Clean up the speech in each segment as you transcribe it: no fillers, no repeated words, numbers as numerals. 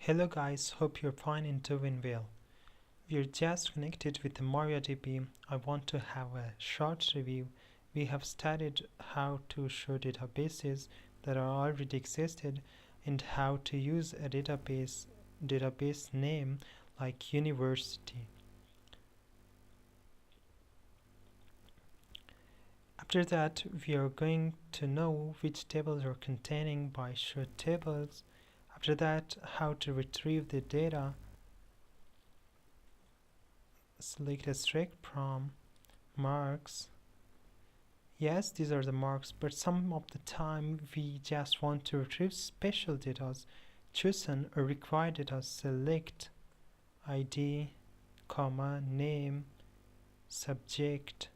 Hello guys, hope you're fine and doing well. We're just connected with the MariaDB. I want to have a short review. We have studied how to show databases that are already existed and how to use a database name like university. After that, we are going to know which tables are containing by show tables. After that, how to retrieve the data. Select a string from marks. Yes, these are the marks, but some of the time we just want to retrieve special data chosen or required data. Select ID, comma, name, subject,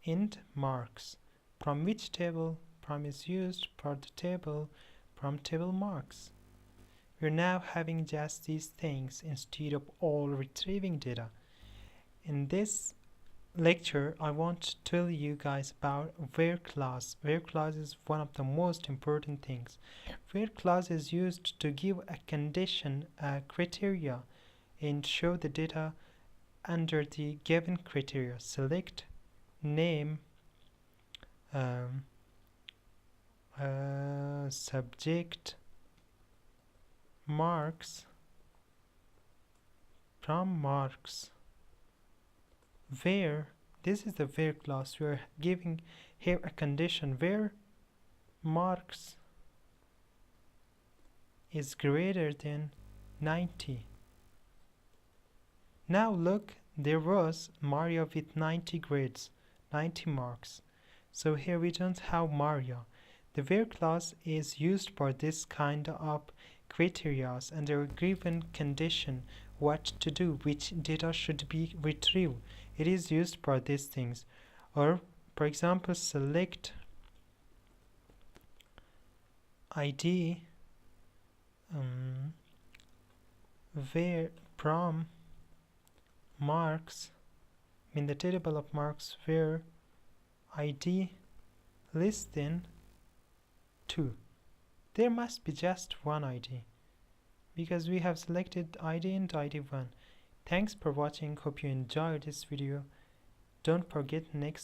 and marks. From which table? From is used for the table, from table marks. We're now having just these things instead of all retrieving data. In this lecture, I want to tell you guys about where clause. Where clause is one of the most important things. Where clause is used to give a condition, a criteria, and show the data under the given criteria. Select name, subject, marks, from marks. Where, this is the where clause. We are giving here a condition where marks is greater than 90. Now look, there was Maria with 90 grades, 90 marks. So here we don't have Maria. The where clause is used for this kind of criteria and a given condition, what to do, which data should be retrieved. It is used for these things. Or for example, select ID where from marks, in the table of marks where ID less than 2. There must be just one ID because we have selected ID and ID1. Thanks for watching. Hope you enjoyed this video. Don't forget next